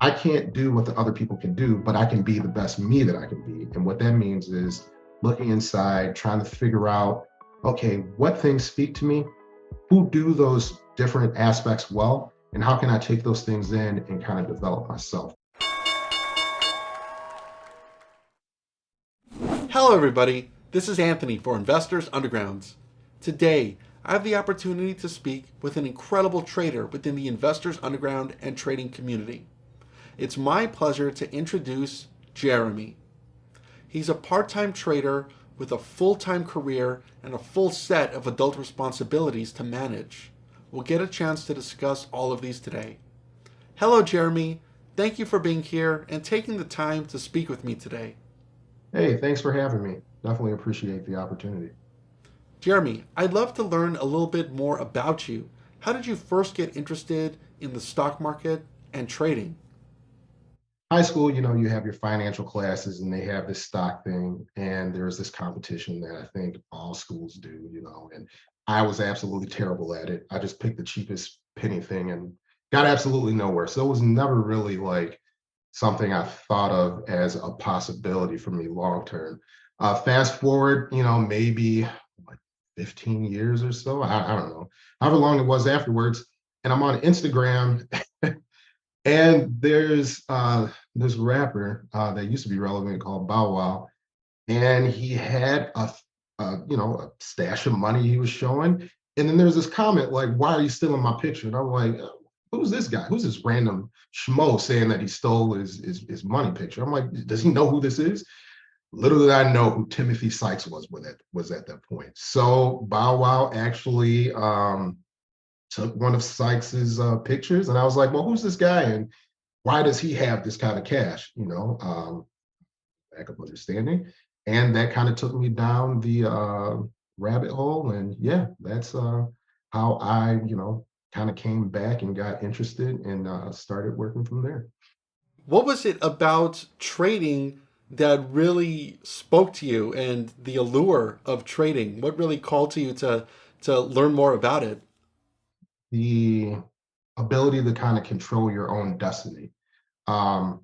I can't do what the other people can do, but I can be the best me that I can be. And what that means is looking inside, trying to figure out, okay, what things speak to me, who do those different aspects well, and how can I take those things in and kind of develop myself. Hello, everybody. This is Anthony for Investors Undergrounds. Today, I have the opportunity to speak with an incredible trader within the Investors Underground and trading community. It's my pleasure to introduce Jeremy. He's a part time trader with a full time career and a full set of adult responsibilities to manage. We'll get a chance to discuss all of these today. Hello, Jeremy. Thank you for being here and taking the time to speak with me today. Hey, thanks for having me. Definitely appreciate the opportunity. Jeremy, I'd love to learn a little bit more about you. How did you first get interested in the stock market and trading? High school, you have your financial classes and they have this stock thing, and there's this competition that I think all schools do, and I was absolutely terrible at it. I just picked the cheapest penny thing and got absolutely nowhere. So it was never really like something I thought of as a possibility for me long term. Fast forward, maybe like 15 years or so. I don't know, however long it was afterwards. And I'm on Instagram and there's this rapper that used to be relevant called Bow Wow, and he had a stash of money he was showing, and then there's this comment like, "Why are you stealing my picture?" And I'm like, "Who's this guy? Who's this random schmo saying that he stole his money picture?" I'm like, "Does he know who this is?" Little did I know who Timothy Sykes was at that point. So Bow Wow actually took one of Sykes's pictures, and I was like, "Well, who's this guy, and why does he have this kind of cash?" Lack of understanding, and that kind of took me down the rabbit hole, and yeah, that's how I, kind of came back and got interested and started working from there. What was it about trading that really spoke to you and the allure of trading? What really called to you to learn more about it? The ability to kind of control your own destiny. Um,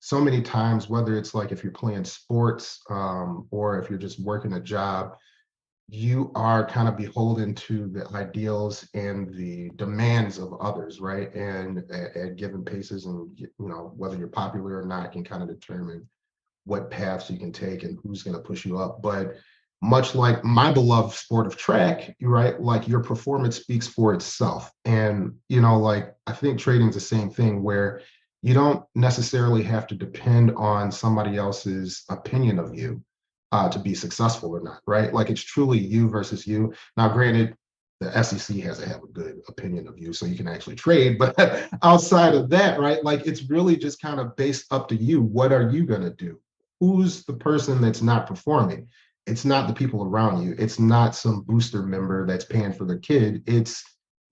so many times, whether it's like if you're playing sports or if you're just working a job, you are kind of beholden to the ideals and the demands of others, right? And at given paces, and whether you're popular or not, can kind of determine what paths you can take and who's going to push you up. But much like my beloved sport of track, right? Like your performance speaks for itself. And, like I think trading's the same thing where you don't necessarily have to depend on somebody else's opinion of you to be successful or not, right? Like it's truly you versus you. Now, granted, the SEC has to have a good opinion of you so you can actually trade. But outside of that, right, like it's really just kind of based up to you. What are you going to do? Who's the person that's not performing? It's not the people around you. It's not some booster member that's paying for their kid. It's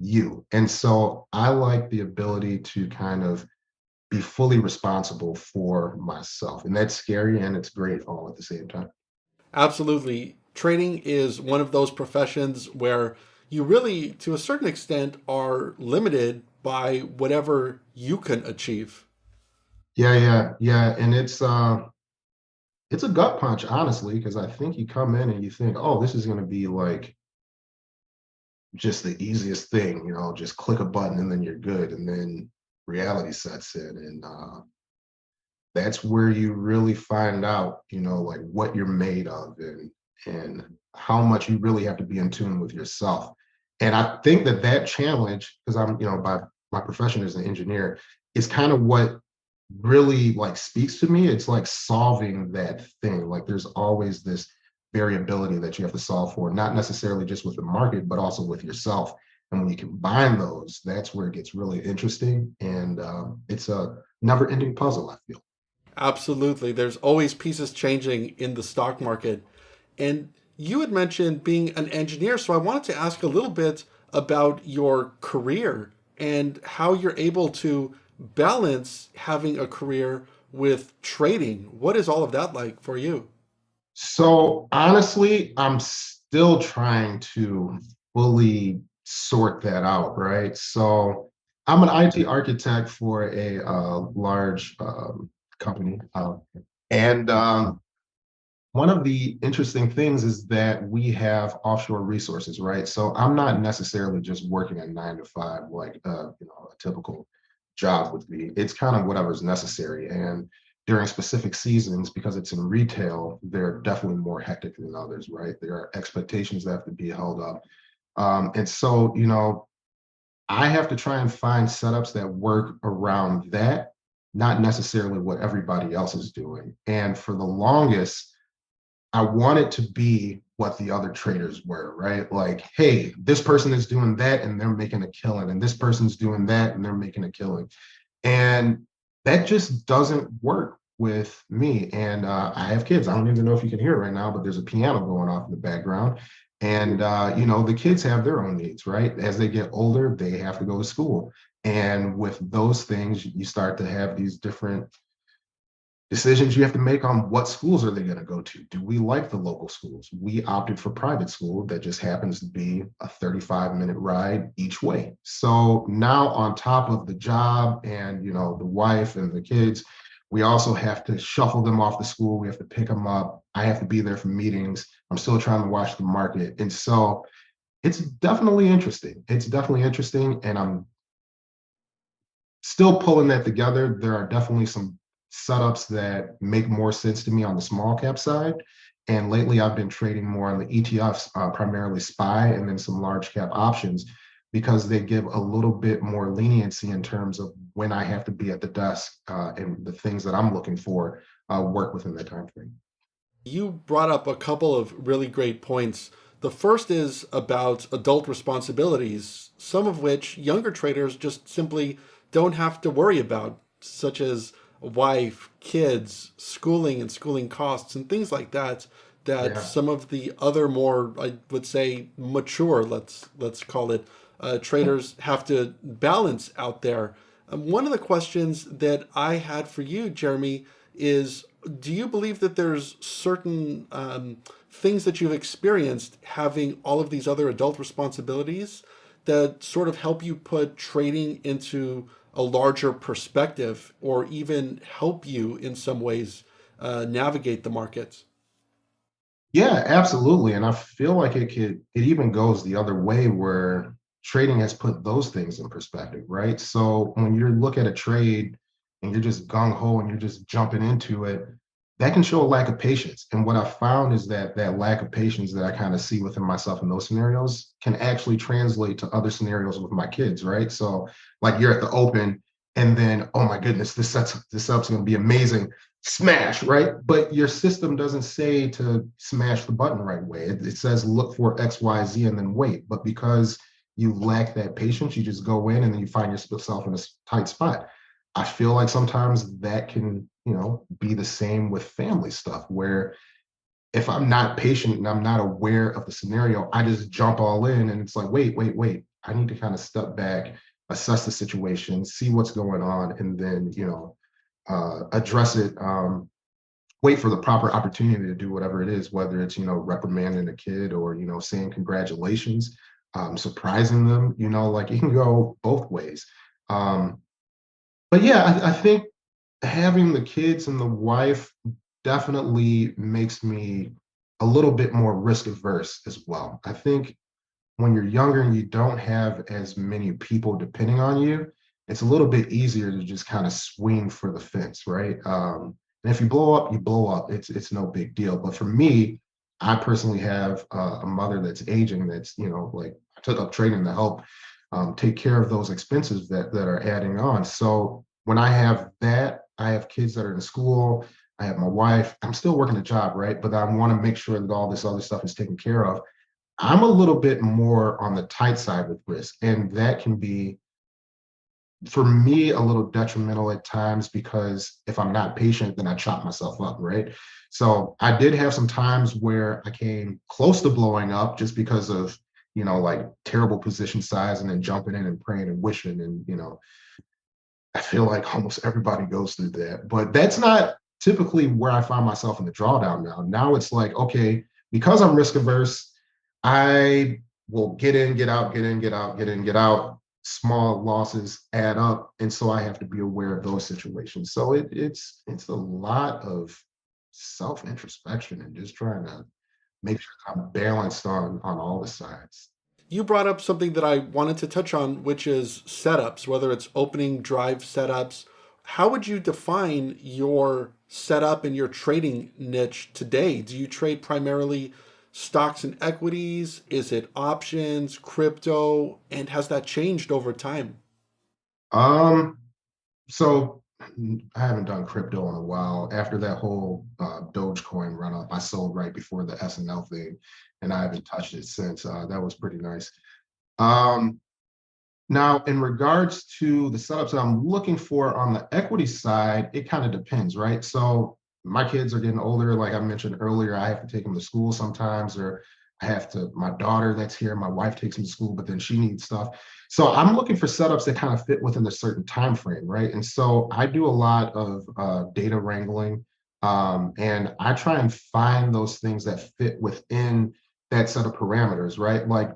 you. And so I like the ability to kind of be fully responsible for myself. And that's scary and it's great all at the same time. Absolutely. Trading is one of those professions where you really, to a certain extent, are limited by whatever you can achieve. Yeah, yeah, yeah. And it's a gut punch, honestly, because I think you come in and you think, oh, this is gonna be like just the easiest thing, just click a button and then you're good. And then reality sets in. And that's where you really find out, like what you're made of and how much you really have to be in tune with yourself. And I think that challenge, because I'm, by my profession as an engineer, is kind of what really like speaks to me. It's like solving that thing. Like there's always this variability that you have to solve for, not necessarily just with the market, but also with yourself. And when you combine those, that's where it gets really interesting. And it's a never ending puzzle, I feel. Absolutely. There's always pieces changing in the stock market. And you had mentioned being an engineer, so I wanted to ask a little bit about your career and how you're able to balance having a career with trading. What is all of that like for you? So honestly, I'm still trying to fully sort that out, right? So I'm an IT architect for a large company. And One of the interesting things is that we have offshore resources, right? So I'm not necessarily just working a 9 to 5 like a typical job would be. It's kind of whatever's necessary. And during specific seasons, because it's in retail, they're definitely more hectic than others, right? There are expectations that have to be held up. And so, I have to try and find setups that work around that, not necessarily what everybody else is doing. And for the longest, I want it to be what the other traders were, right? Like, hey, this person is doing that and they're making a killing, and this person's doing that and they're making a killing. And that just doesn't work with me. And I have kids. I don't even know if you can hear it right now, but there's a piano going off in the background. And, the kids have their own needs, right? As they get older, they have to go to school. And with those things, you start to have these different decisions you have to make on what schools are they going to go to. Do we like the local schools? We opted for private school that just happens to be a 35-minute ride each way. So now on top of the job and the wife and the kids, we also have to shuffle them off to school. We have to pick them up. I have to be there for meetings. I'm still trying to watch the market. And so it's definitely interesting. It's definitely interesting. And I'm still pulling that together. There are definitely some setups that make more sense to me on the small cap side. And lately, I've been trading more on the ETFs, primarily SPY, and then some large cap options because they give a little bit more leniency in terms of when I have to be at the desk and the things that I'm looking for work within that time frame. You brought up a couple of really great points. The first is about adult responsibilities, some of which younger traders just simply don't have to worry about, such as a wife, kids, schooling and schooling costs, and things like that. That Yeah. some of the other more, I would say, mature, let's call it, traders have to balance out there. One of the questions that I had for you, Jeremy, is do you believe that there's certain things that you've experienced having all of these other adult responsibilities that sort of help you put trading into a larger perspective or even help you in some ways navigate the markets? Yeah, absolutely. And I feel like it even goes the other way where trading has put those things in perspective, right? So when you look at a trade and you're just gung ho and you're just jumping into it, that can show a lack of patience. And what I found is that that lack of patience that I kind of see within myself in those scenarios can actually translate to other scenarios with my kids, right? So like you're at the open and then, oh my goodness, this setup's going to be amazing, smash, right? But your system doesn't say to smash the button right way. It says look for XYZ and then wait. But because you lack that patience, you just go in and then you find yourself in a tight spot. I feel like sometimes that can, be the same with family stuff where if I'm not patient and I'm not aware of the scenario, I just jump all in and it's like, wait, wait, wait. I need to kind of step back, assess the situation, see what's going on, and then, address it. Wait for the proper opportunity to do whatever it is, whether it's, reprimanding a kid or, saying congratulations, surprising them, like it can go both ways. Um, but yeah, I think having the kids and the wife definitely makes me a little bit more risk averse as well. I think when you're younger and you don't have as many people depending on you, it's a little bit easier to just kind of swing for the fence, right? And if you blow up, you blow up. It's no big deal. But for me, I personally have a mother that's aging. That's like I took up trading to help take care of those expenses that are adding on. So when I have that, I have kids that are in school. I have my wife. I'm still working a job, right? But I want to make sure that all this other stuff is taken care of. I'm a little bit more on the tight side with risk, and that can be, for me, a little detrimental at times because if I'm not patient, then I chop myself up, right? So I did have some times where I came close to blowing up just because of, like terrible position size and then jumping in and praying and wishing. And, I feel like almost everybody goes through that, but that's not typically where I find myself in the drawdown now. Now it's like, okay, because I'm risk averse, I will get in, get out, get in, get out, get in, get out. small losses add up, and so I have to be aware of those situations. So it's a lot of self introspection and just trying to make sure I'm balanced on all the sides. You brought up something that I wanted to touch on, which is setups, whether it's opening drive setups. How would you define your setup and your trading niche today? Do you trade primarily stocks and equities? Is it options, crypto? And has that changed over time? Um, so I haven't done crypto in a while. After that whole Dogecoin run up, I sold right before the SNL thing, and I haven't touched it since. That was pretty nice. Um, Now, in regards to the setups that I'm looking for on the equity side, it kind of depends, right? So my kids are getting older. Like I mentioned earlier, I have to take them to school sometimes, or I have to, my daughter that's here, my wife takes them to school, but then she needs stuff. So I'm looking for setups that kind of fit within a certain time frame, right? And so I do a lot of data wrangling, and I try and find those things that fit within that set of parameters, right? Like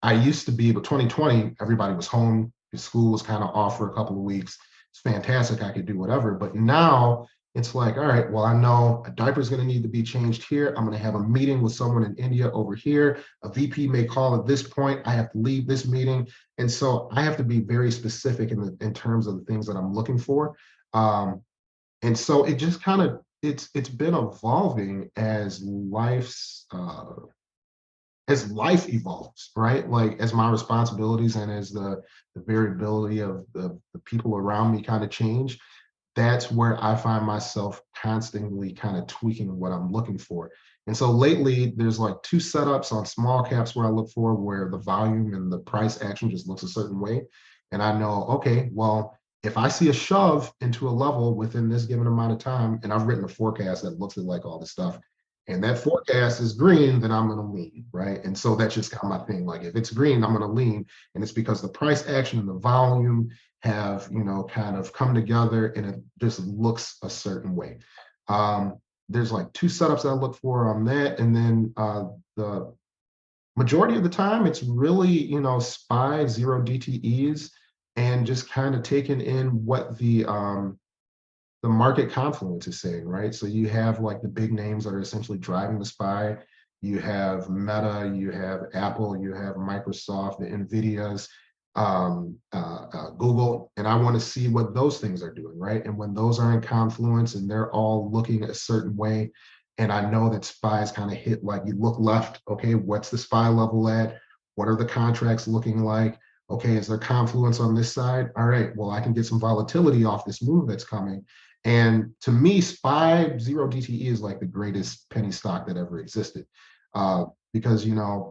I used to be, but 2020, everybody was home. School was kind of off for a couple of weeks. It's fantastic. I could do whatever. But now it's like, all right, well, I know a diaper is going to need to be changed here. I'm going to have a meeting with someone in India over here. A VP may call at this point. I have to leave this meeting. And so I have to be very specific in terms of the things that I'm looking for. And so it just kind of, it's been evolving as life evolves, right? Like as my responsibilities and as the variability of the people around me kind of change, that's where I find myself constantly kind of tweaking what I'm looking for. And so lately, there's like two setups on small caps where I look for where the volume and the price action just looks a certain way. And I know, okay, well, if I see a shove into a level within this given amount of time, and I've written a forecast that looks at like all this stuff, and that forecast is green, then I'm going to lean, right? And so that's just kind of my thing. Like if it's green, I'm going to lean, and it's because the price action and the volume have kind of come together and it just looks a certain way. There's like two setups I look for on that, and then the majority of the time it's really SPY zero DTEs and just kind of taking in what the market confluence is saying, right? So you have like the big names that are essentially driving the SPY. You have Meta, you have Apple, you have Microsoft, the Nvidias, Google, and I want to see what those things are doing, right? And when those are in confluence and they're all looking a certain way, and I know that SPY is kind of hit like you look left, okay, what's the SPY level at? What are the contracts looking like? Okay, is there confluence on this side? All right, well, I can get some volatility off this move that's coming. And to me, SPY zero DTE is like the greatest penny stock that ever existed, because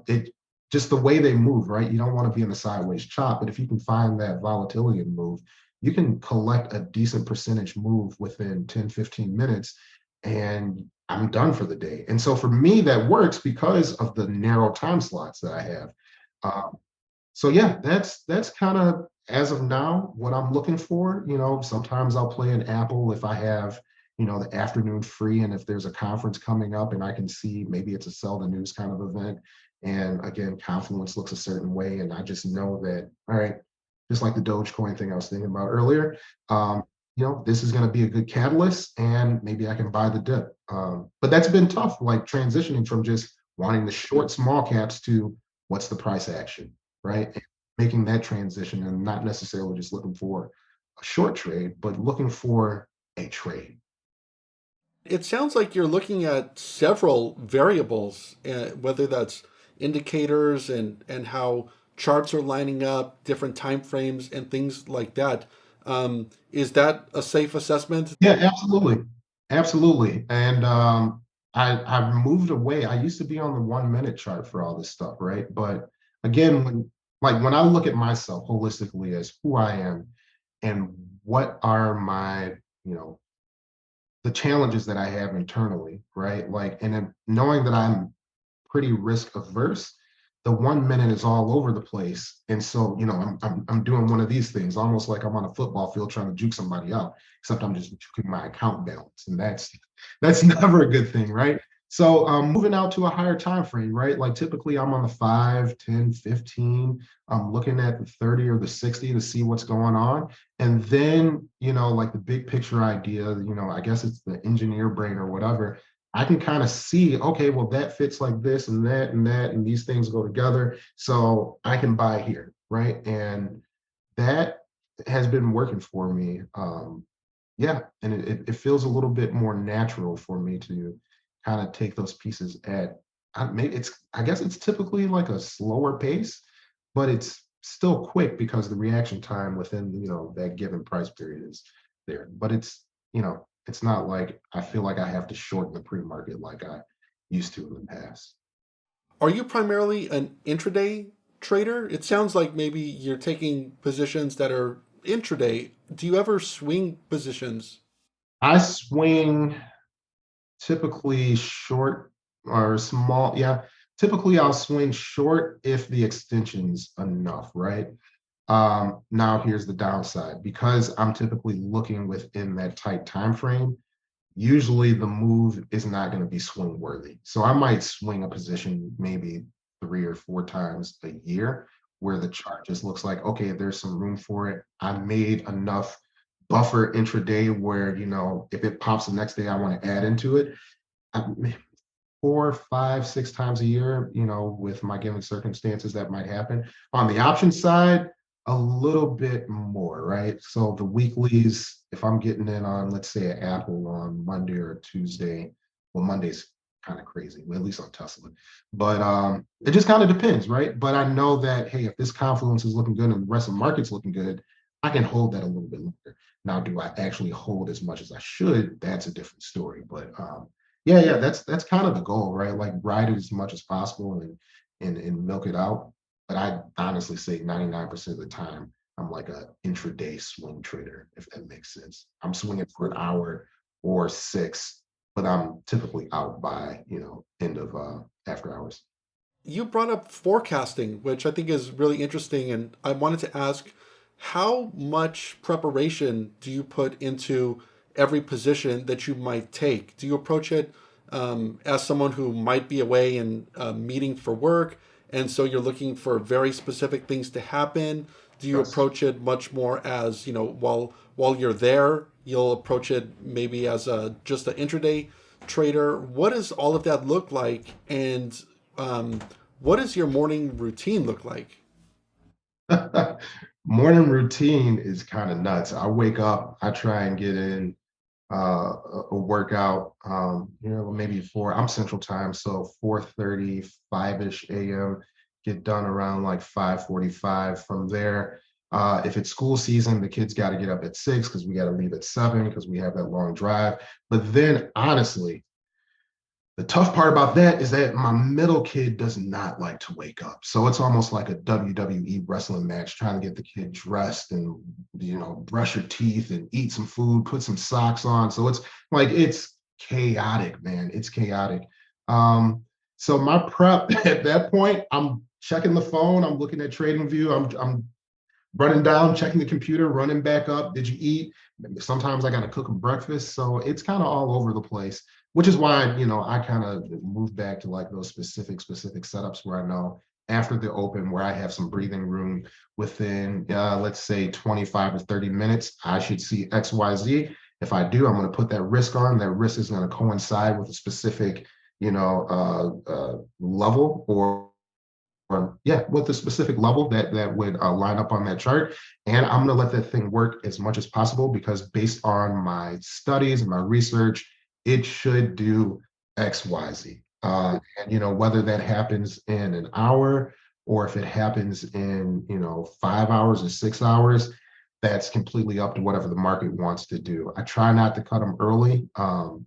it just the way they move, right? You don't want to be in the sideways chop, but if you can find that volatility and move, you can collect a decent percentage move within 10, 15 minutes, and I'm done for the day. And so for me, that works because of the narrow time slots that I have. Um, so yeah, that's kind of as of now what I'm looking for. Sometimes I'll play an Apple if I have, the afternoon free, and if there's a conference coming up and I can see maybe it's a sell the news kind of event. And again, confluence looks a certain way, and I just know that, all right, just like the Dogecoin thing I was thinking about earlier, this is going to be a good catalyst, and maybe I can buy the dip. But that's been tough, like transitioning from just wanting the short small caps to what's the price action, right? And making that transition and not necessarily just looking for a short trade, but looking for a trade. It sounds like you're looking at several variables, whether that's indicators and how charts are lining up, different time frames, and things like that. Is that a safe assessment? Yeah, absolutely. Absolutely. And I've moved away. I used to be on the 1 minute chart for all this stuff, right? But again, when I look at myself holistically as who I am and what are my, you know, the challenges that I have internally, right? Like, and then knowing that I'm pretty risk averse, the 1 minute is all over the place. And so, I'm doing one of these things, almost like I'm on a football field trying to juke somebody out, except I'm just juking my account balance. And that's never a good thing, right? So moving out to a higher time frame, right? Like typically I'm on the 5, 10, 15. I'm looking at the 30 or the 60 to see what's going on. And then, like the big picture idea, I guess it's the engineer brain or whatever. I can kind of see, okay, well, that fits like this and that and that, and these things go together. So I can buy here, right? And that has been working for me. Yeah, and it feels a little bit more natural for me to kind of take those pieces at maybe I guess it's typically like a slower pace, but it's still quick because the reaction time within that given price period is there. But it's not like I feel like I have to shorten the pre-market like I used to in the past. Are you primarily an intraday trader? It sounds like maybe you're taking positions that are intraday. Do you ever swing positions? I swing typically short or small. Yeah, typically I'll swing short if the extension's enough, right? Now here's the downside. Because I'm typically looking within that tight time frame, usually the move is not going to be swing worthy. So I might swing a position maybe 3 or 4 times a year where the chart just looks like, okay, there's some room for it. I made enough buffer intraday where, if it pops the next day, I want to add into it. I, 4, 5, 6 times a year, with my given circumstances that might happen. On the option side, a little bit more, right? So the weeklies, if I'm getting in on, let's say, an Apple on Monday or Tuesday, well, Monday's kind of crazy, well, at least on Tesla. But it just kind of depends, right? But I know that, hey, if this confluence is looking good and the rest of the market's looking good, I can hold that a little bit longer. Now, do I actually hold as much as I should? That's a different story. But yeah, yeah, that's kind of the goal, right? Like ride it as much as possible and milk it out. But I honestly say 99% of the time I'm like a intraday swing trader, if that makes sense. I'm swinging for an hour or six, but I'm typically out by, end of after hours. You brought up forecasting, which I think is really interesting. And I wanted to ask, how much preparation do you put into every position that you might take? Do you approach it as someone who might be away in a meeting for work, and so you're looking for very specific things to happen? Do you Yes. approach it much more as, while you're there, you'll approach it maybe as a just an intraday trader? What does all of that look like? And um, what does your morning routine look like? Morning routine is kind of nuts. I wake up, I try and get in a workout, maybe I'm Central Time, so 4:30, 5-ish a.m., get done around like 5:45. From there, if it's school season, the kids got to get up at 6 because we got to leave at 7 because we have that long drive. But then, honestly, the tough part about that is that my middle kid does not like to wake up. So it's almost like a WWE wrestling match trying to get the kid dressed and, brush your teeth and eat some food, put some socks on. So it's chaotic, man. It's chaotic. So my prep at that point, I'm checking the phone, I'm looking at TradingView, I'm running down, checking the computer, running back up. Did you eat? Sometimes I got to cook them breakfast. So it's kind of all over the place, which is why, I kind of moved back to like those specific setups where I know after the open, where I have some breathing room within, let's say 25 or 30 minutes, I should see XYZ. If I do, I'm going to put that risk on. That risk is going to coincide with a specific, level or yeah, with the specific level that would line up on that chart. And I'm going to let that thing work as much as possible because based on my studies and my research, it should do X, Y, Z. And whether that happens in an hour or if it happens in 5 hours or 6 hours, that's completely up to whatever the market wants to do. I try not to cut them early. Um,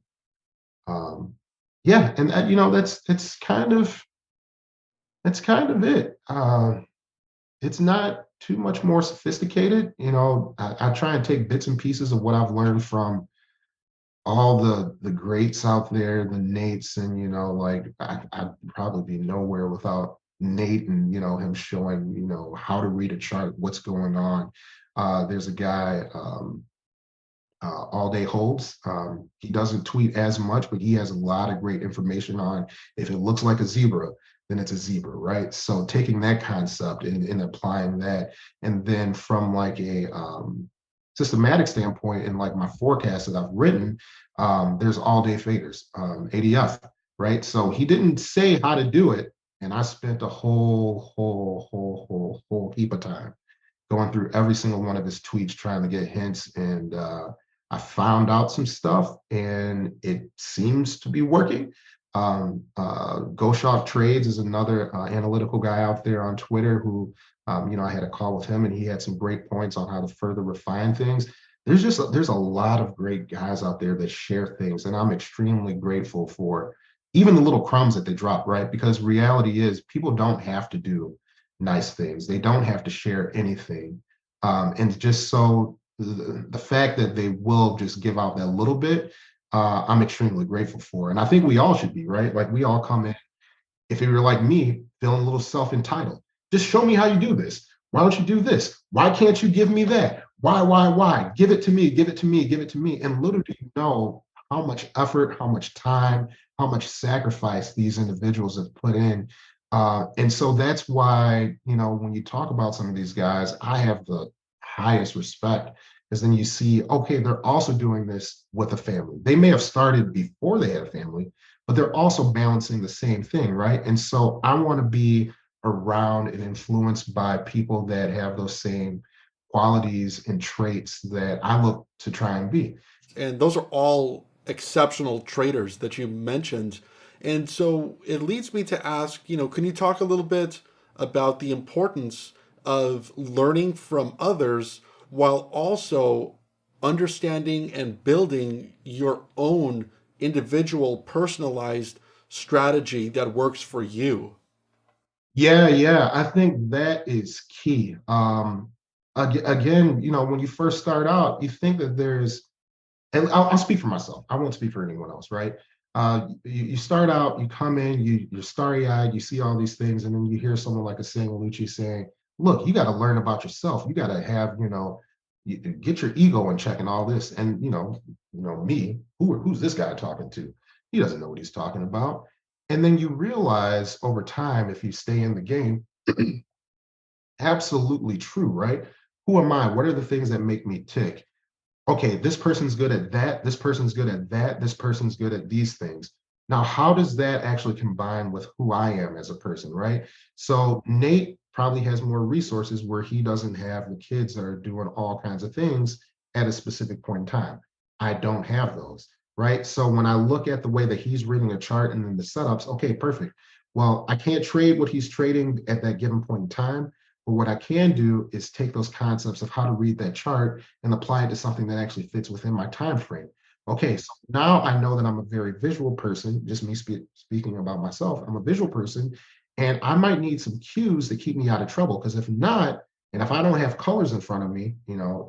yeah, and that's kind of it. It's not too much more sophisticated. I try and take bits and pieces of what I've learned from all the greats out there, the Nates, and like I'd probably be nowhere without Nate and him showing how to read a chart, what's going on. There's a guy. All Day Holds. He doesn't tweet as much, but he has a lot of great information on if it looks like a zebra, then it's a zebra, right? So taking that concept and applying that, and then from like a systematic standpoint, in like my forecast that I've written, there's all day faders, ADF, right? So he didn't say how to do it, and I spent a whole heap of time going through every single one of his tweets trying to get hints, and I found out some stuff and it seems to be working. Goshoff Trades is another analytical guy out there on Twitter who, I had a call with him and he had some great points on how to further refine things. There's a lot of great guys out there that share things, and I'm extremely grateful for even the little crumbs that they drop, right? Because reality is people don't have to do nice things. They don't have to share anything. And just so the fact that they will just give out that little bit, I'm extremely grateful for. And I think we all should be, right? Like we all come in, if you're like me, feeling a little self-entitled. Just show me how you do this. Why don't you do this? Why can't you give me that? Why? Give it to me, give it to me, give it to me. And little do you know how much effort, how much time, how much sacrifice these individuals have put in. And so that's why, when you talk about some of these guys, I have the highest respect, because then you see, okay, they're also doing this with a family. They may have started before they had a family, but they're also balancing the same thing, right? And so I want to be around and influenced by people that have those same qualities and traits that I look to try and be. And those are all exceptional traders that you mentioned. And so it leads me to ask, can you talk a little bit about the importance of learning from others while also understanding and building your own individual personalized strategy that works for you? Yeah, I think that is key. Again, when you first start out, you think that there's, and I'll speak for myself. I won't speak for anyone else, right? You start out, you come in, you're starry-eyed, you see all these things, and then you hear someone like a Sangalucci saying, "Look, you got to learn about yourself. You got to have, get your ego in check and all this." And me, who's this guy talking to? He doesn't know what he's talking about. And then you realize over time, if you stay in the game, absolutely true, right? Who am I? What are the things that make me tick? Okay, this person's good at that, this person's good at that, this person's good at these things. Now, how does that actually combine with who I am as a person, right? So Nate probably has more resources where he doesn't have the kids that are doing all kinds of things at a specific point in time. I don't have those, right? So when I look at the way that he's reading a chart and then the setups, okay, perfect. Well, I can't trade what he's trading at that given point in time, but what I can do is take those concepts of how to read that chart and apply it to something that actually fits within my time frame. Okay, so now I know that I'm a very visual person, just me speaking about myself. I'm a visual person, and I might need some cues to keep me out of trouble, because if not, and if I don't have colors in front of me,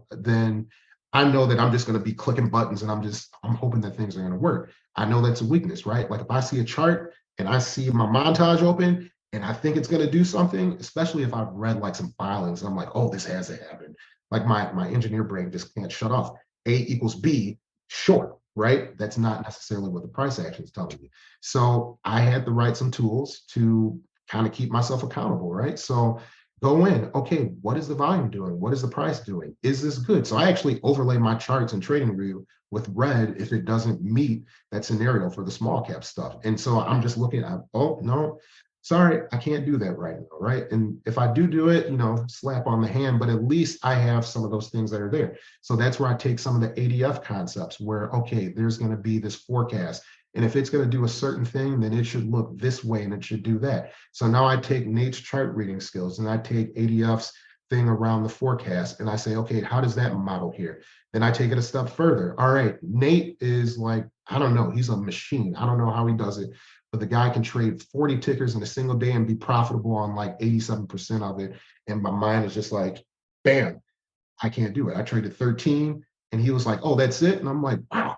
then I know that I'm just going to be clicking buttons and I'm hoping that things are going to work. I know that's a weakness, right? Like if I see a chart and I see my montage open and I think it's going to do something, especially if I've read like some filings and I'm like, oh, this has to happen. Like my engineer brain just can't shut off. A equals B, short, right? That's not necessarily what the price action is telling me. So I had to write some tools to kind of keep myself accountable, right? So go in, okay, what is the volume doing? What is the price doing? Is this good? So I actually overlay my charts and trading view with red if it doesn't meet that scenario for the small cap stuff. And so I'm just looking at, oh, no, sorry, I can't do that right now, right? And if I do it, slap on the hand, but at least I have some of those things that are there. So that's where I take some of the ADF concepts where, okay, there's going to be this forecast. And if it's going to do a certain thing, then it should look this way and it should do that. So now I take Nate's chart reading skills and I take ADF's thing around the forecast and I say, okay, how does that model here? Then I take it a step further. All right, Nate is like, I don't know, he's a machine. I don't know how he does it, but the guy can trade 40 tickers in a single day and be profitable on like 87% of it. And my mind is just like, bam, I can't do it. I traded 13 and he was like, oh, that's it. And I'm like, wow,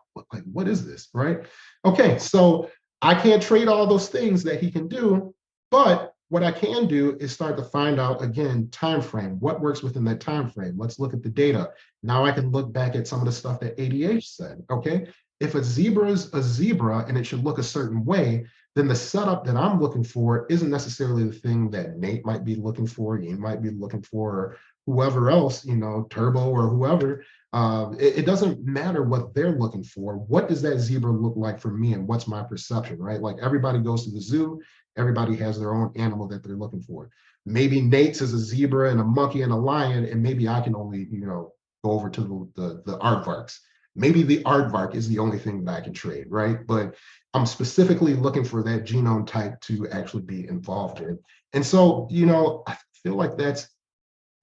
what is this? Right. Okay. So I can't trade all those things that he can do, but what I can do is start to find out again time frame, what works within that time frame. Let's look at the data. Now I can look back at some of the stuff that ADH said. Okay, if a zebra is a zebra and it should look a certain way, then the setup that I'm looking for isn't necessarily the thing that Nate might be looking for, you might be looking for, or whoever else, Turbo or whoever. It doesn't matter what they're looking for. What does that zebra look like for me, and what's my perception, right? Like everybody goes to the zoo, everybody has their own animal that they're looking for. Maybe Nate's is a zebra and a monkey and a lion, and maybe I can only, go over to the aardvarks. Maybe the aardvark is the only thing that I can trade, right? But I'm specifically looking for that genome type to actually be involved in. And so, I feel like that's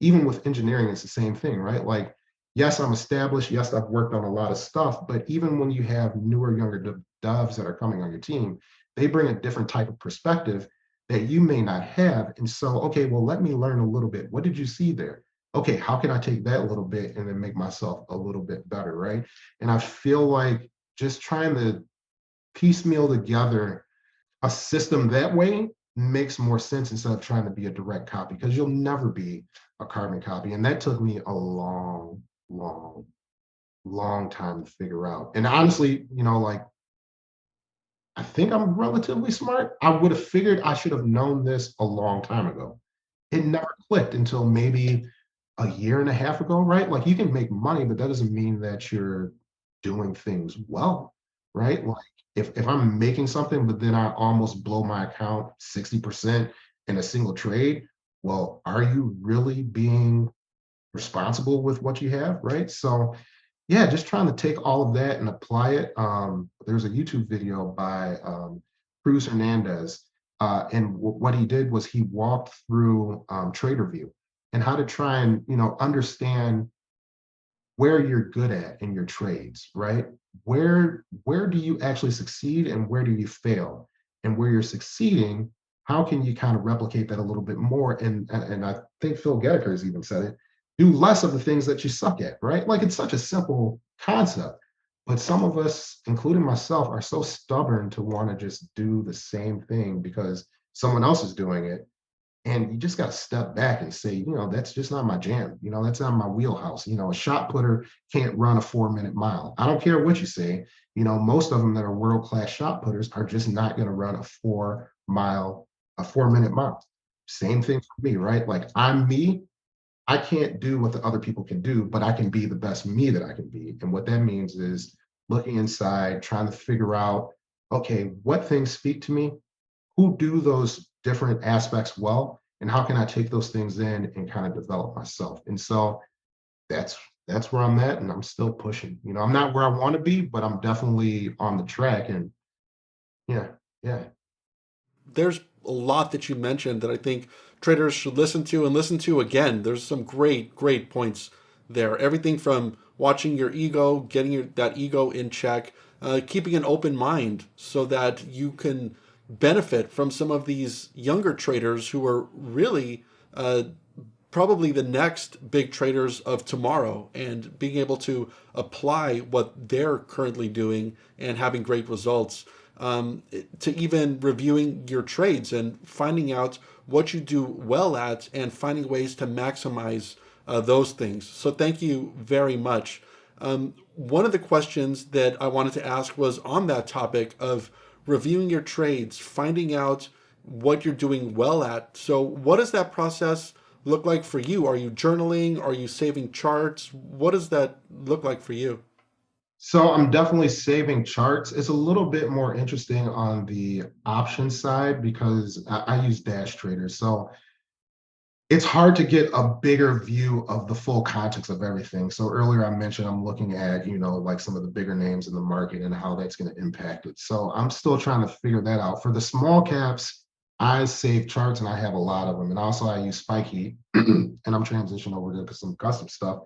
even with engineering, it's the same thing, right? Like, yes, I'm established. Yes, I've worked on a lot of stuff, but even when you have newer, younger devs that are coming on your team, they bring a different type of perspective that you may not have. And so, okay, well, let me learn a little bit. What did you see there? Okay, how can I take that a little bit and then make myself a little bit better, right? And I feel like just trying to piecemeal together a system that way makes more sense instead of trying to be a direct copy, because you'll never be a carbon copy. And that took me a long, long, long time to figure out. And honestly, like, I think I'm relatively smart. I would have figured I should have known this a long time ago. It never clicked until maybe a year and a half ago, right? Like you can make money, but that doesn't mean that you're doing things well, right? Like if I'm making something, but then I almost blow my account 60% in a single trade, well, are you really being responsible with what you have, right? So yeah, just trying to take all of that and apply it. There's a YouTube video by Cruz Hernandez, and what he did was he walked through TraderView and how to try and understand where you're good at in your trades, right? Where do you actually succeed and where do you fail? And where you're succeeding, how can you kind of replicate that a little bit more? And I think Phil Gettiker has even said it, do less of the things that you suck at, right? Like it's such a simple concept. But some of us, including myself, are so stubborn to want to just do the same thing because someone else is doing it, and you just got to step back and say, that's just not my jam. That's not my wheelhouse. A shot putter can't run a 4 minute mile. I don't care what you say. Most of them that are world class shot putters are just not going to run a 4 minute mile. Same thing for me, right? Like I'm me. I can't do what the other people can do, but I can be the best me that I can be. And what that means is looking inside, trying to figure out, okay, what things speak to me, who do those different aspects well, and how can I take those things in and kind of develop myself. And so that's where I'm at, and I'm still pushing. I'm not where I want to be, but I'm definitely on the track. And yeah, yeah. There's a lot that you mentioned that I think traders should listen to and listen to again. There's some great, great points there. Everything from watching your ego, getting that ego in check, keeping an open mind so that you can benefit from some of these younger traders who are really probably the next big traders of tomorrow, and being able to apply what they're currently doing and having great results, to even reviewing your trades and finding out what you do well at and finding ways to maximize those things. So thank you very much. One of the questions that I wanted to ask was on that topic of reviewing your trades, finding out what you're doing well at. So what does that process look like for you? Are you journaling? Are you saving charts? What does that look like for you? So I'm definitely saving charts. It's a little bit more interesting on the option side because I use Dash Trader. So it's hard to get a bigger view of the full context of everything. So earlier I mentioned I'm looking at, like some of the bigger names in the market and how that's going to impact it. So I'm still trying to figure that out. For the small caps, I save charts and I have a lot of them. And also I use Spike Heat and I'm transitioning over to some custom stuff.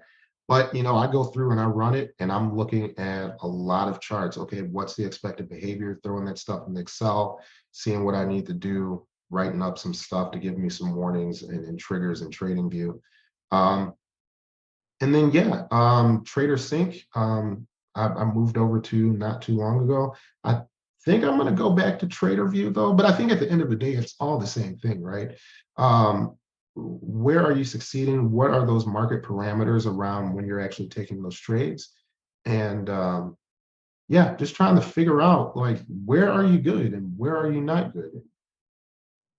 But I go through and I run it and I'm looking at a lot of charts. Okay, what's the expected behavior? Throwing that stuff in Excel, seeing what I need to do, writing up some stuff to give me some warnings and triggers and trading view. Um, and then yeah, Trader Sync, I moved over to not too long ago. I think I'm going to go back to trader view though, but I think at the end of the day, it's all the same thing, right? Um, where are you succeeding? What are those market parameters around when you're actually taking those trades? And yeah, just trying to figure out like where are you good and where are you not good.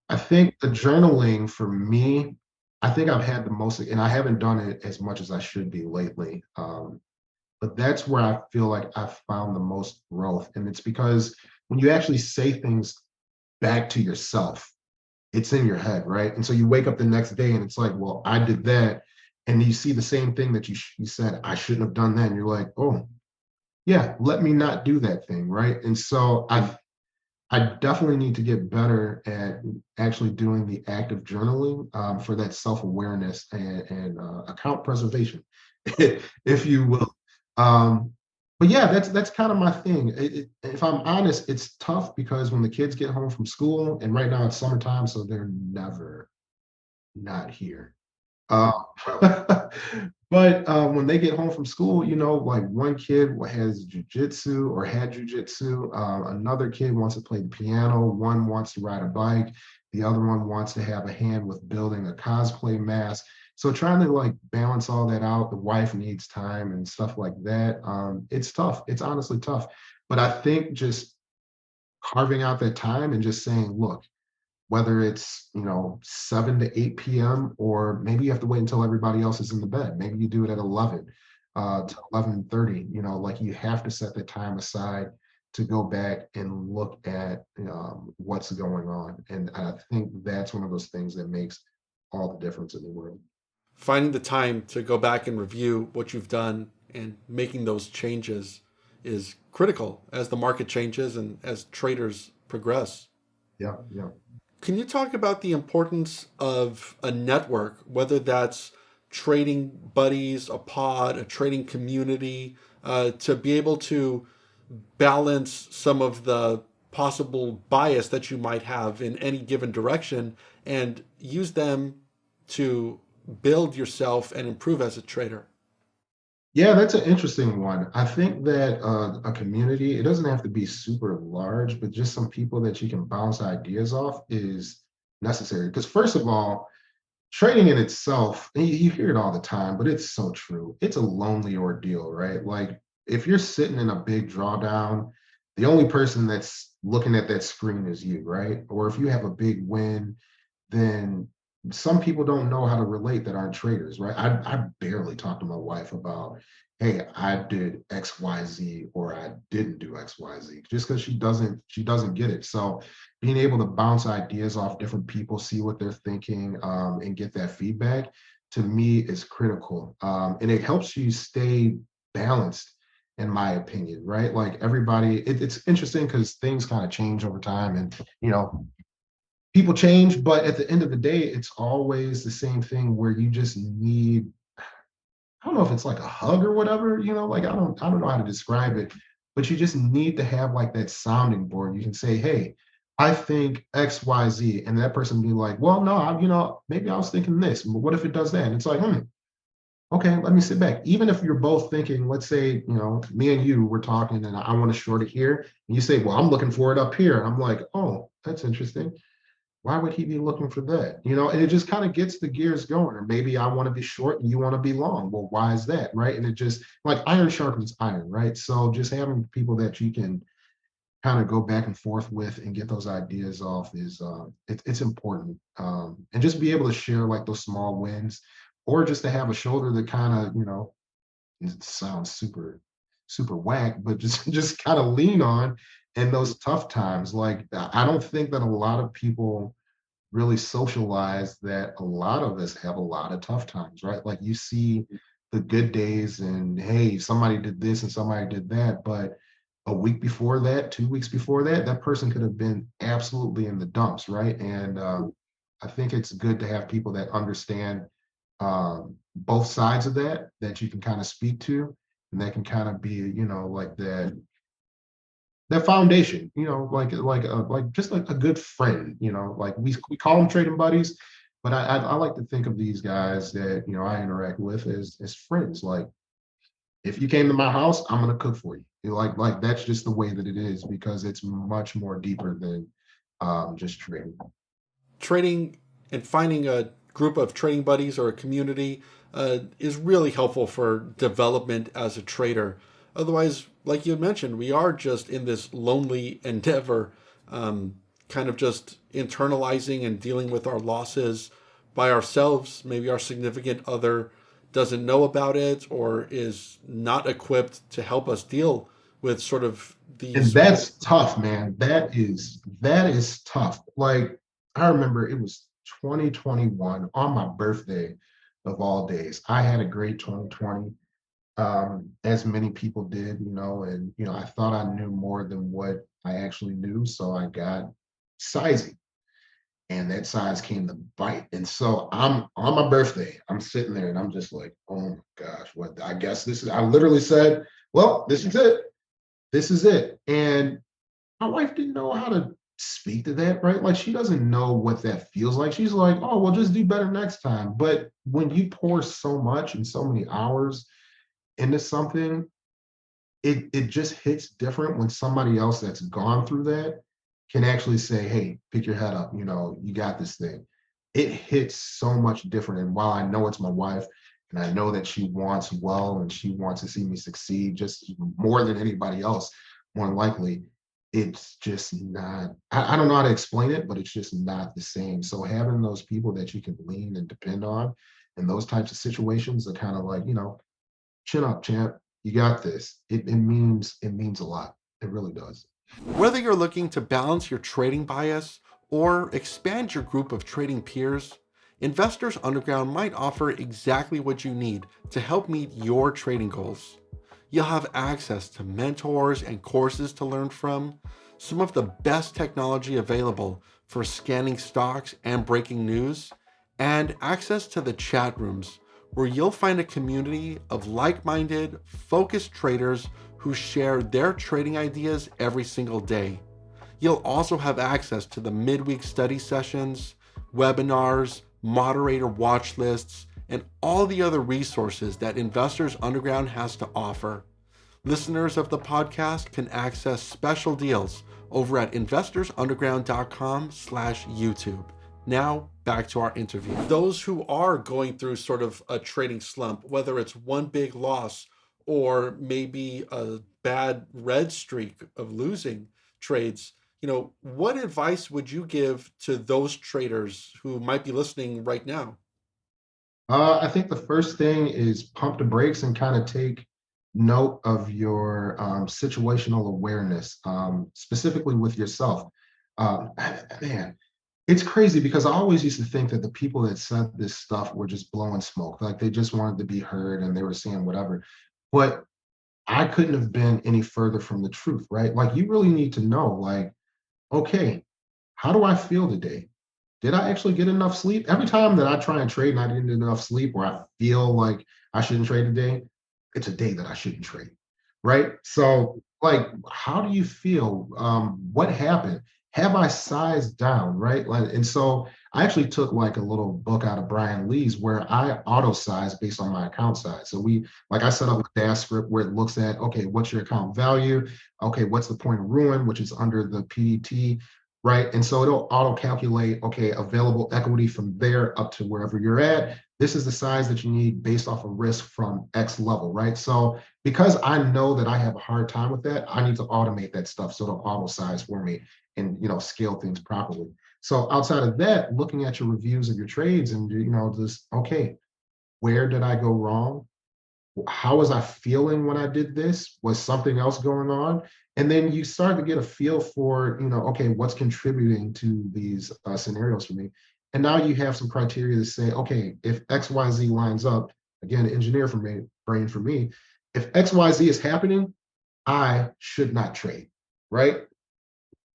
I think the journaling for me, I think I've had the most, and I haven't done it as much as I should be lately. But that's where I feel like I've found the most growth. And it's because when you actually say things back to yourself, it's in your head, right? And so you wake up the next day and it's like, well, I did that. And you see the same thing that you said, I shouldn't have done that. And you're like, oh, yeah, let me not do that thing, right? And so I definitely need to get better at actually doing the active journaling for that self-awareness and account preservation, if you will. Um, but yeah, that's kind of my thing. If I'm honest, it's tough because when the kids get home from school, and right now it's summertime, so they're never not here. Uh, but when they get home from school, like one kid has jujitsu or had jujitsu, another kid wants to play the piano, one wants to ride a bike, the other one wants to have a hand with building a cosplay mask. So trying to like balance all that out, the wife needs time and stuff like that. It's tough. It's honestly tough. But I think just carving out that time and just saying, look, whether it's 7 to 8 p.m. or maybe you have to wait until everybody else is in the bed. Maybe you do it at 11 to 11:30. Like you have to set the time aside to go back and look at what's going on. And I think that's one of those things that makes all the difference in the world. Finding the time to go back and review what you've done and making those changes is critical as the market changes and as traders progress. Yeah, yeah. Can you talk about the importance of a network, whether that's trading buddies, a pod, a trading community, to be able to balance some of the possible bias that you might have in any given direction and use them to build yourself and improve as a trader? Yeah, that's an interesting one. I think that a community, it doesn't have to be super large, but just some people that you can bounce ideas off is necessary. Because, first of all, trading in itself, and you hear it all the time, but it's so true. It's a lonely ordeal, right? Like, if you're sitting in a big drawdown, the only person that's looking at that screen is you, right? Or if you have a big win, then some people don't know how to relate that aren't traders, right? I barely talk to my wife about, hey, I did XYZ or I didn't do XYZ, just because she doesn't get it. So being able to bounce ideas off different people, see what they're thinking, and get that feedback to me is critical. And it helps you stay balanced, in my opinion, right? Like everybody, it's interesting because things kind of change over time, and you know people change, but at the end of the day, it's always the same thing where you just need, I don't know if it's like a hug or whatever, like I don't know how to describe it, but you just need to have like that sounding board. You can say, hey, I think XYZ, and that person be like, well, no, maybe I was thinking this, but what if it does that? And it's like, okay, let me sit back. Even if you're both thinking, let's say, me and you were talking and I want to short it here, and you say, well, I'm looking for it up here. And I'm like, oh, that's interesting. Why would he be looking for that? And it just kind of gets the gears going. Or maybe I want to be short and you want to be long. Well, why is that? Right. And it just like iron sharpens iron, right? So just having people that you can kind of go back and forth with and get those ideas off is it's important. And just be able to share like those small wins or just to have a shoulder that kind of, it sounds super, super whack, but just just kind of lean on in those tough times. Like I don't think that a lot of people really socialize that a lot of us have a lot of tough times, right? Like you see the good days and hey, somebody did this and somebody did that, but a week before that, 2 weeks before that, that person could have been absolutely in the dumps, right? And I think it's good to have people that understand both sides of that you can kind of speak to, and that can kind of be, like that foundation, like just like a good friend, like we call them trading buddies, but I like to think of these guys that I interact with as friends. Like if you came to my house, I'm gonna cook for you. Like that's just the way that it is because it's much more deeper than just trading. Trading and finding a group of trading buddies or a community is really helpful for development as a trader. Otherwise, like you mentioned, we are just in this lonely endeavor, um, kind of just internalizing and dealing with our losses by ourselves. Maybe our significant other doesn't know about it or is not equipped to help us deal with sort of And these. that's tough, man. That is tough. Like I remember it was 2021 on my birthday of all days. I had a great 2020, as many people did, and I thought I knew more than what I actually knew. So I got sizey, and that size came to bite. And so I'm on my birthday, I'm sitting there and I'm just like, oh my gosh, what I guess this is I literally said, well, this is it. This is it. And my wife didn't know how to speak to that, right? Like she doesn't know what that feels like. She's like, oh, well, just do better next time. But when you pour so much and so many hours into something, it just hits different when somebody else that's gone through that can actually say, hey, pick your head up, you got this thing. It hits so much different. And while I know it's my wife and I know that she wants well and she wants to see me succeed just more than anybody else, more than likely, it's just not, I don't know how to explain it, but it's just not the same. So having those people that you can lean and depend on in those types of situations are kind of like, chin up, champ. You got this. It means a lot. It really does. Whether you're looking to balance your trading bias or expand your group of trading peers, Investors Underground might offer exactly what you need to help meet your trading goals. You'll have access to mentors and courses to learn from, some of the best technology available for scanning stocks and breaking news, and access to the chat rooms where you'll find a community of like minded, focused traders who share their trading ideas every single day. You'll also have access to the midweek study sessions, webinars, moderator watch lists, and all the other resources that Investors Underground has to offer. Listeners of the podcast can access special deals over at investorsunderground.com/YouTube. Now, back to our interview. Those who are going through sort of a trading slump, whether it's one big loss or maybe a bad red streak of losing trades, what advice would you give to those traders who might be listening right now? I think the first thing is pump the brakes and kind of take note of your situational awareness, specifically with yourself. Man, it's crazy because I always used to think that the people that said this stuff were just blowing smoke, like they just wanted to be heard and they were saying whatever. But I couldn't have been any further from the truth, right? Like you really need to know, like, okay, how do I feel today? Did I actually get enough sleep? Every time that I try and trade and I didn't get enough sleep or I feel like I shouldn't trade today, it's a day that I shouldn't trade. Right. So, like, how do you feel? What happened? Have I sized down? Right. Like, and so I actually took like a little book out of Brian Lee's where I auto size based on my account size. So like I set up a dash script where it looks at, okay, what's your account value? Okay, what's the point of ruin, which is under the PDT, right? And so it'll auto calculate, okay, available equity from there up to wherever you're at. This is the size that you need based off of risk from X level, right? So because I know that I have a hard time with that, I need to automate that stuff so it'll auto size for me and scale things properly. So outside of that, looking at your reviews of your trades and just okay, where did I go wrong? How was I feeling when I did this? Was something else going on? And then you start to get a feel for, okay, what's contributing to these scenarios for me. And now you have some criteria to say, okay, if XYZ lines up, again, engineer for me, brain for me, if XYZ is happening, I should not trade, right?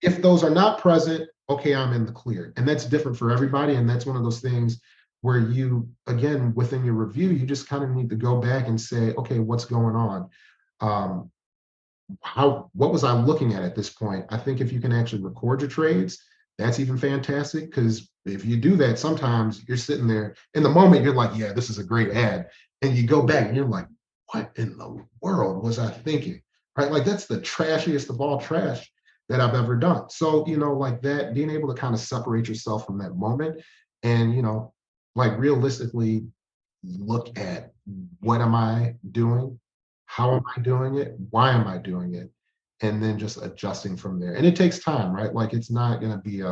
If those are not present, okay, I'm in the clear. And that's different for everybody. And that's one of those things where you, again, within your review, you just kind of need to go back and say, okay, what's going on? Um, what was I looking at this point? I think if you can actually record your trades, that's even fantastic. Because if you do that, sometimes you're sitting there in the moment, you're like, yeah, this is a great ad. And you go back and you're like, what in the world was I thinking? right? Like that's the trashiest of all trash that I've ever done. So, like that, being able to kind of separate yourself from that moment and, like realistically look at what am I doing? How am I doing it? Why am I doing it? And then just adjusting from there. And it takes time, right? Like it's not going to be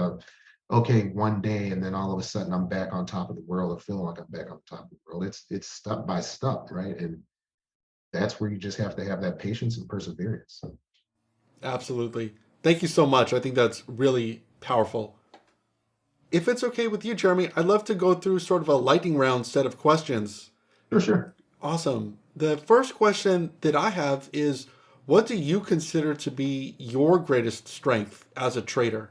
okay one day and then all of a sudden I'm back on top of the world or feeling like I'm back on top of the world. It's step by step, right? And that's where you just have to have that patience and perseverance. Absolutely. Thank you so much. I think that's really powerful. If it's okay with you, Jeremy, I'd love to go through sort of a lightning round set of questions. For sure. Awesome. The first question that I have is, what do you consider to be your greatest strength as a trader?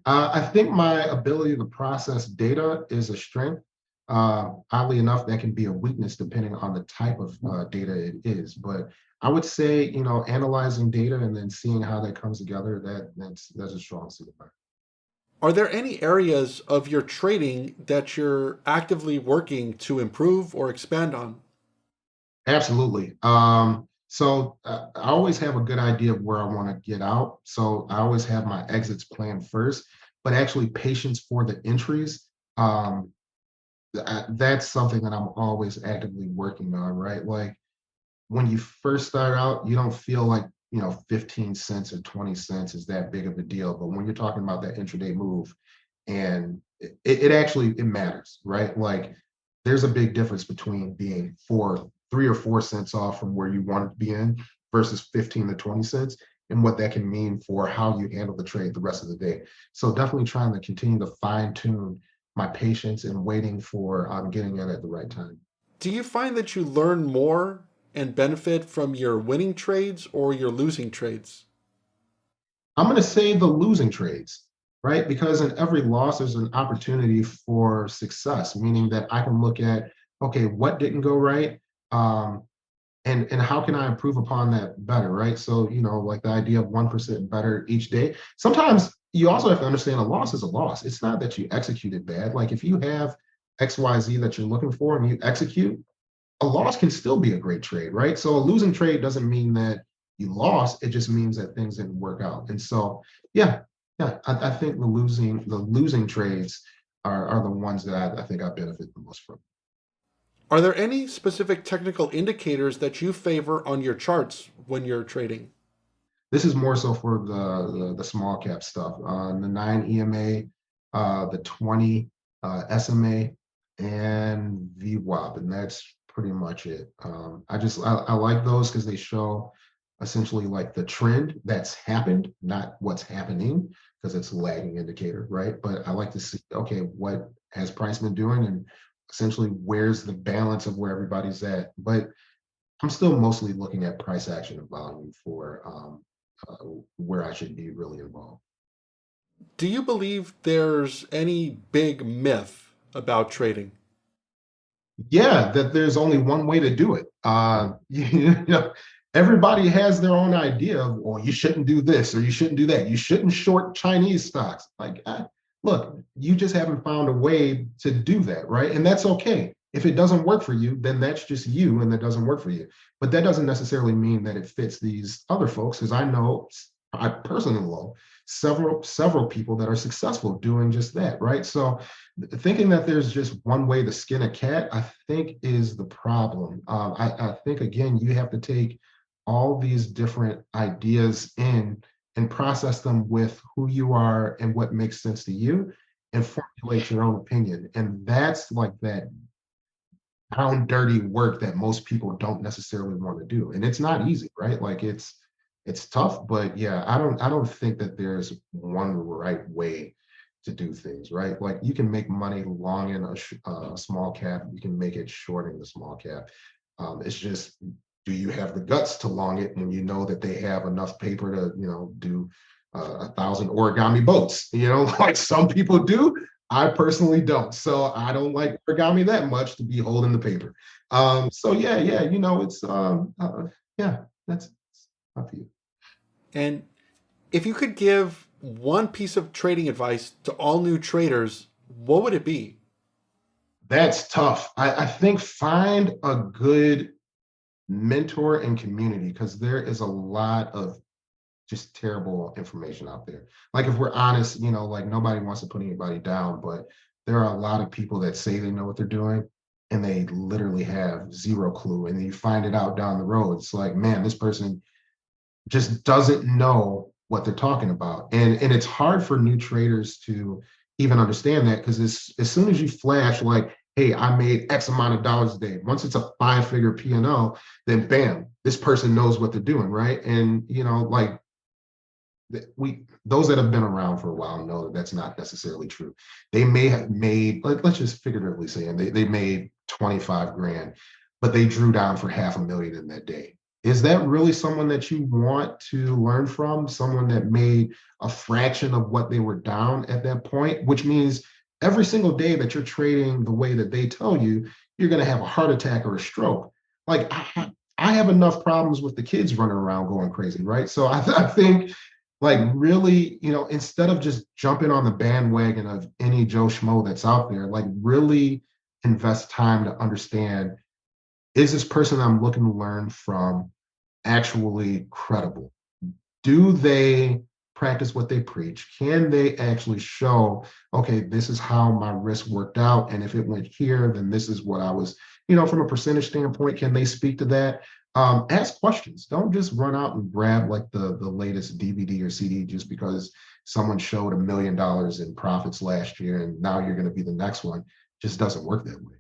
I think my ability to process data is a strength. Oddly enough, that can be a weakness depending on the type of data it is. But I would say, analyzing data and then seeing how that comes together, that's a strong suit of mine. Are there any areas of your trading that you're actively working to improve or expand on? Absolutely. So I always have a good idea of where I want to get out. So I always have my exits planned first, but actually patience for the entries. Um, that's something that I'm always actively working on, right? Like when you first start out, you don't feel like, 15 cents or 20 cents is that big of a deal. But when you're talking about that intraday move, and it actually it matters, right? Like there's a big difference between being 3 or 4 cents off from where you want to be in versus 15 to 20 cents and what that can mean for how you handle the trade the rest of the day. So definitely trying to continue to fine tune my patience and waiting for getting in at the right time. Do you find that you learn more and benefit from your winning trades or your losing trades? I'm going to say the losing trades, right? Because in every loss, there's an opportunity for success, meaning that I can look at, okay, what didn't go right? Um, and how can I improve upon that better, right? So, like the idea of 1% better each day. Sometimes you also have to understand a loss is a loss. It's not that you executed bad. Like if you have XYZ that you're looking for and you execute, a loss can still be a great trade, right? So a losing trade doesn't mean that you lost. It just means that things didn't work out. And so, yeah, yeah, I think the losing trades are the ones that I think I benefit the most from. Are there any specific technical indicators that you favor on your charts when you're trading? This is more so for the small cap stuff. The 9 EMA, the 20 SMA, and VWAP, and that's pretty much it. I like those because they show essentially like the trend that's happened, not what's happening, because it's a lagging indicator, right? But I like to see, okay, what has price been doing, and essentially where's the balance of where everybody's at. But I'm still mostly looking at price action and volume for where I should be really involved. Do you believe there's any big myth about trading? Yeah, that there's only one way to do it. Everybody has their own idea of, well, you shouldn't do this or you shouldn't do that. You shouldn't short Chinese stocks. Like, look, you just haven't found a way to do that, right? And that's okay. If it doesn't work for you, then that's just you and that doesn't work for you. But that doesn't necessarily mean that it fits these other folks, because I personally know several people that are successful doing just that, right? So thinking that there's just one way to skin a cat, I think is the problem. I think again, you have to take all these different ideas in and process them with who you are and what makes sense to you and formulate your own opinion. And that's like that down dirty work that most people don't necessarily want to do. And it's not easy, right? Like it's tough, but yeah, I don't think that there's one right way to do things, right? Like you can make money long in a small cap, you can make it short in the small cap. It's just, do you have the guts to long it when you know that they have enough paper to, do 1,000 origami boats? Like some people do. I personally don't. So I don't like origami that much to be holding the paper. So yeah, it's yeah, that's up to you. And if you could give one piece of trading advice to all new traders, what would it be? That's tough. I think find a good mentor and community, because there is a lot of just terrible information out there. Like if we're honest, like nobody wants to put anybody down, but there are a lot of people that say they know what they're doing and they literally have zero clue. And then you find it out down the road. It's like, man, this person just doesn't know what they're talking about. And it's hard for new traders to even understand that, because as soon as you flash like, hey, I made X amount of dollars a day, once it's a 5-figure P&L, then bam, this person knows what they're doing, right? And like we those that have been around for a while know that that's not necessarily true. They may have made, let's just figuratively say, and they made 25 grand, but they drew down for 500,000 in that day. Is that really someone that you want to learn from? Someone that made a fraction of what they were down at that point, which means every single day that you're trading the way that they tell you, you're going to have a heart attack or a stroke. Like I have enough problems with the kids running around going crazy, right? So I think, like, really, instead of just jumping on the bandwagon of any Joe Schmo that's out there, like really invest time to understand, is this person I'm looking to learn from actually credible? Do they practice what they preach? Can they actually show, okay, this is how my risk worked out, and if it went here, then this is what I was, from a percentage standpoint, can they speak to that? Ask questions. Don't just run out and grab like the latest DVD or CD just because someone showed $1 million in profits last year and now you're going to be the next one. Just doesn't work that way.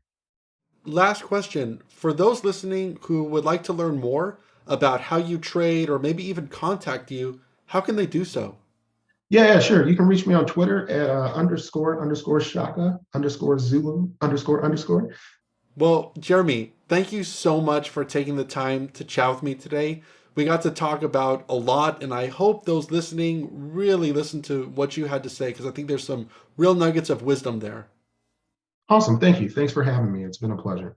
Last question. For those listening who would like to learn more about how you trade or maybe even contact you, how can they do so? Yeah, sure. You can reach me on Twitter at __Shaka _Zulu __. Well, Jeremy, thank you so much for taking the time to chat with me today. We got to talk about a lot, and I hope those listening really listen to what you had to say, because I think there's some real nuggets of wisdom there. Awesome. Thank you. Thanks for having me. It's been a pleasure.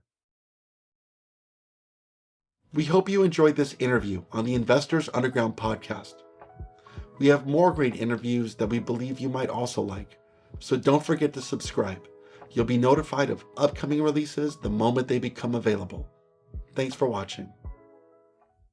We hope you enjoyed this interview on the Investors Underground podcast. We have more great interviews that we believe you might also like, so don't forget to subscribe. You'll be notified of upcoming releases the moment they become available. Thanks for watching.